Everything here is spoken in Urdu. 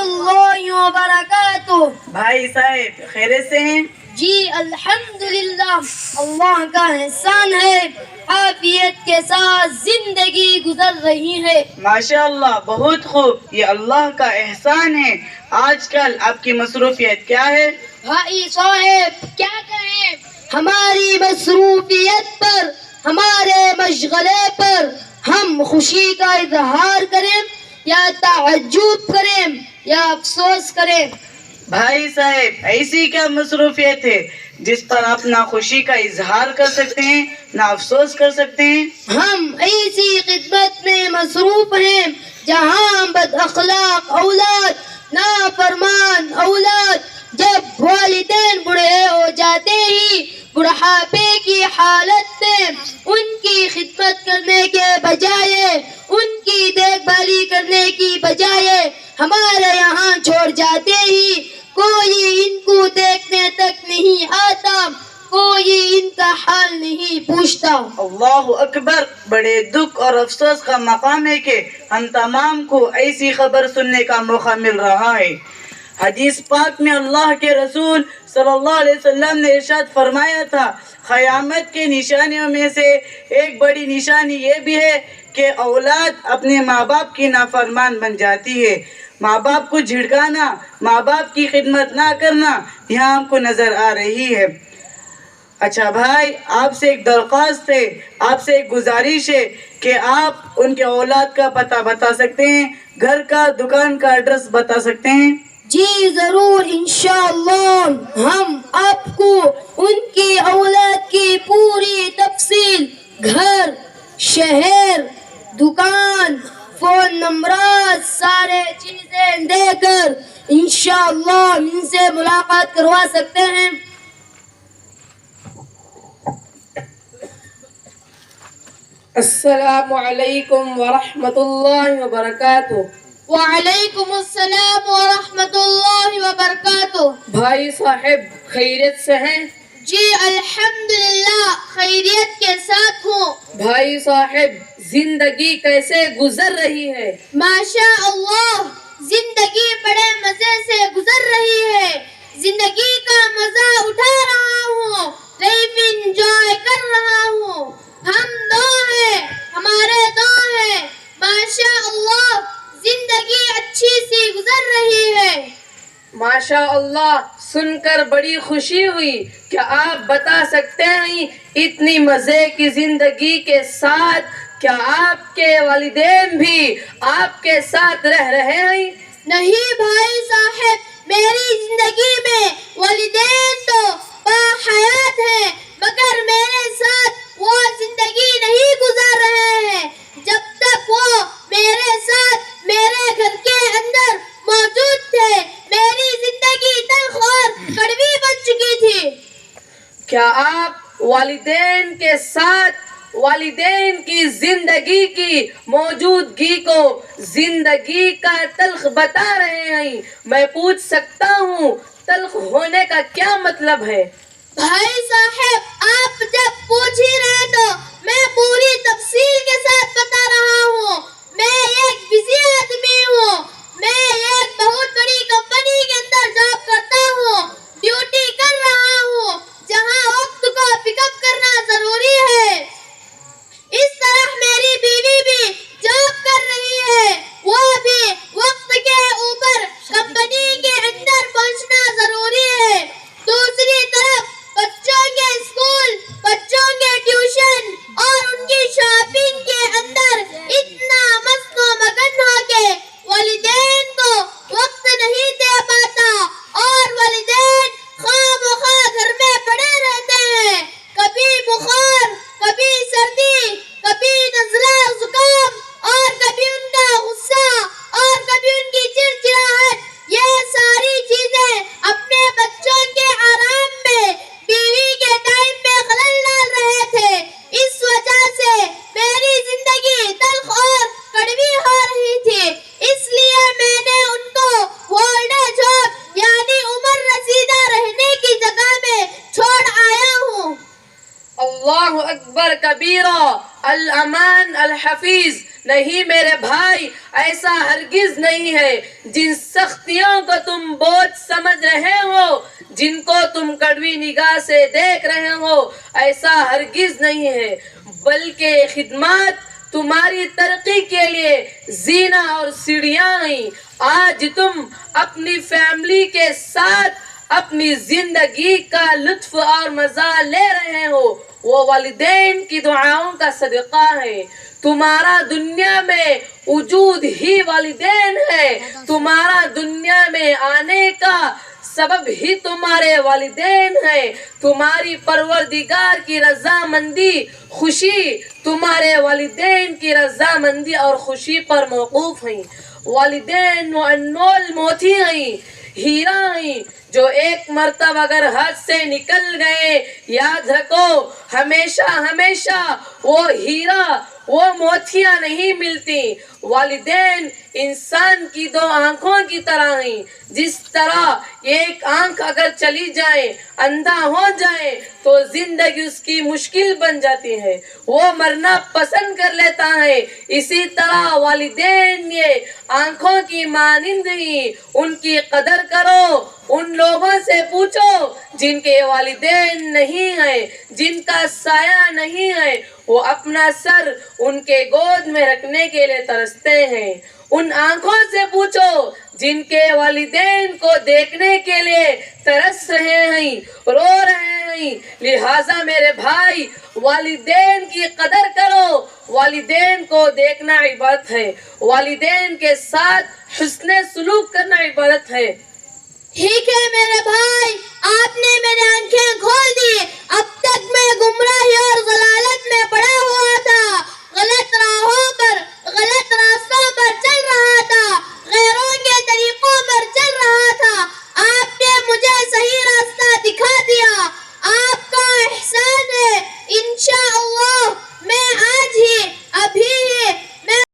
اللہ وبرکاتہ۔ بھائی صاحب خیریت سے ہیں؟ جی الحمدللہ، اللہ کا احسان ہے، عافیت کے ساتھ زندگی گزر رہی ہے۔ ماشاءاللہ، بہت خوب، یہ اللہ کا احسان ہے۔ آج کل آپ کی مصروفیت کیا ہے؟ بھائی صاحب کیا کہیں، ہماری مصروفیت پر، ہمارے مشغلے پر ہم خوشی کا اظہار کریں یا تعجب کریں یا افسوس کریں؟ بھائی صاحب ایسی کیا مصروفیت ہے جس پر آپ نہ خوشی کا اظہار کر سکتے ہیں نہ افسوس کر سکتے ہیں؟ ہم ایسی خدمت میں مصروف ہیں جہاں بد اخلاق اولاد، نافرمان اولاد جب والدین بوڑھے ہو جاتے ہی بڑھاپے کی حالت میں ان کی خدمت کرنے کے بجائے، ان کی دیکھ بھالی کرنے کی بجائے ہمارے یہاں چھوڑ جاتے ہی کوئی ان کو دیکھنے تک نہیں آتا، کوئی ان کا حال نہیں پوچھتا۔ اللہ اکبر، بڑے دکھ اور افسوس کا مقام ہے کہ ہم تمام کو ایسی خبر سننے کا موقع مل رہا ہے۔ حدیث پاک میں اللہ کے رسول صلی اللہ علیہ وسلم نے ارشاد فرمایا تھا، قیامت کے نشانیوں میں سے ایک بڑی نشانی یہ بھی ہے کہ اولاد اپنے ماں باپ کی نافرمان بن جاتی ہے۔ ماں باپ کو جھڑکانا، ماں باپ کی خدمت نہ کرنا یہاں ہم کو نظر آ رہی ہے۔ اچھا بھائی، آپ سے ایک درخواست ہے، آپ سے ایک گزارش ہے کہ آپ ان کے اولاد کا پتہ بتا سکتے ہیں، گھر کا، دکان کا ایڈریس بتا سکتے ہیں؟ جی ضرور، انشاءاللہ ہم آپ کو ان کی اولاد کی پوری تفصیل، گھر، شہر، دکان، فون نمبرات، سارے چیزیں دے کر انشاءاللہ ان سے ملاقات کروا سکتے ہیں۔ السلام علیکم ورحمۃ اللہ وبرکاتہ۔ وعلیکم السلام ورحمۃ اللہ وبرکاتہ۔ بھائی صاحب خیریت سے ہیں؟ جی الحمدللہ خیریت کے ساتھ ہوں۔ بھائی صاحب زندگی کیسے گزر رہی ہے؟ ماشاء اللہ زندگی بڑے مزے سے گزر رہی ہے، زندگی کا مزہ اٹھا رہا ہوں، لائف انجوائے کر رہا ہوں۔ ہم دو ہیں، ہمارے دو ہیں، ماشاء اللہ زندگی اچھی سی گزر رہی ہے۔ ماشاء اللہ، سن کر بڑی خوشی ہوئی۔ کیا آپ بتا سکتے ہیں اتنی مزے کی زندگی کے ساتھ کیا آپ کے والدین بھی آپ کے ساتھ رہ رہے ہیں؟ نہیں بھائی صاحب، میری زندگی میں والدین تو باحیات ہیں مگر میرے ساتھ وہ زندگی نہیں گزار رہے ہیں۔ جب تک وہ میرے ساتھ میرے گھر کے اندر موجود تھے میری زندگی تلخ اور کڑوی بن چکی تھی۔ کیا آپ والدین کے ساتھ والدین کی زندگی کی موجودگی کو زندگی کا تلخ بتا رہے ہیں؟ میں پوچھ سکتا ہوں تلخ ہونے کا کیا مطلب ہے؟ بھائی صاحب آپ جب پوچھ ہی رہے تو میں پوری تفصیل کے ساتھ بتا رہا ہوں۔ میں ایک بزی آدمی ہوں، میں ایک بہت بڑی کمپنی کے اندر جاب کرتا ہوں، ڈیوٹی کر رہا ہوں جہاں وقت کو پک اپ کرنا ضروری ہے۔ اس طرح میری بیوی بھی جاب کر رہی ہے، وہ بھی وقت کے اوپر کمپنی کے اندر پہنچنا ضروری ہے۔ دوسری طرف بچوں کے اسکول، بچوں کے ٹیوشن اور ان کی شاپنگ کے اندر اتنا مست و مگن ہو کے والدین کو وقت نہیں دے پاتا اور والدین خواہ مخواہ گھر میں پڑے رہتے ہیں، کبھی بخار، کبھی سردی، کبھی نزلہ زکام اور کبھی ان کا غصہ اور کبھی ان کی چڑچڑاہٹ، یہ ساری چیزیں اپنے بچوں کے آرام میں بیوی کے ٹائم میں خلل ڈال رہے تھے۔ اس وجہ سے میری زندگی تلخ اور کڑوی ہو رہی تھی، اس لیے میں نے ان کو اولڈ ایج ہوم یعنی عمر رسیدہ رہنے کی جگہ میں چھوڑ آیا ہوں۔ اللہ اکبر کبیرہ، الامان الحفیظ۔ نہیں میرے بھائی، ایسا ہرگز نہیں ہے. جن سختیوں کو تم بوجھ سمجھ رہے ہو، جن کو تم کڑوی نگاہ سے دیکھ رہے ہو، ایسا ہرگز نہیں ہے، بلکہ خدمات تمہاری ترقی کے لیے زینہ اور سیڑھیاں ہیں. آج تم اپنی فیملی کے ساتھ اپنی زندگی کا لطف اور مزہ لے رہے ہو، وہ والدین کی دعاؤں کا صدقہ ہے. تمہارا دنیا میں وجود ہی والدین ہے. تمہارا دنیا میں آنے کا سبب ہی تمہارے والدین ہیں. تمہاری پروردگار کی رضامندی، خوشی تمہارے والدین کی رضامندی اور خوشی پر موقوف ہیں. والدین وہ انمول موتی ہیں، ہیرا ہیں، جو ایک مرتبہ اگر ہاتھ سے نکل گئے، یاد رکھو ہمیشہ ہمیشہ وہ ہیرا، وہ موتیاں نہیں ملتی. والدین انسان کی دو آنکھوں کی طرح ہیں. جس طرح ایک آنکھ اگر چلی جائے، اندھا ہو جائے تو زندگی اس کی مشکل بن جاتی ہے، وہ مرنا پسند کر لیتا ہے. اسی طرح والدین یہ آنکھوں کی مانند ہیں. ان کی قدر کرو. ان لوگوں سے پوچھو جن کے والدین نہیں ہیں، جن کا سایہ نہیں ہے، وہ اپنا سر ان کے گود میں رکھنے کے لیے ترستے ہیں. ان آنکھوں سے پوچھو جن کے والدین کو دیکھنے کے لیے ترس رہے ہیں، رو رہے ہیں. لہٰذا میرے بھائی، والدین کی قدر کرو. والدین کو دیکھنا عبادت ہے، والدین کے ساتھ حسن سلوک کرنا عبادت ہے. ٹھیک ہے میرے بھائی، آپ نے میری آنکھیں کھول دی. اب تک میں گمراہی اور ضلالت میں پڑا ہوا تھا، غلط راہوں پر، غلط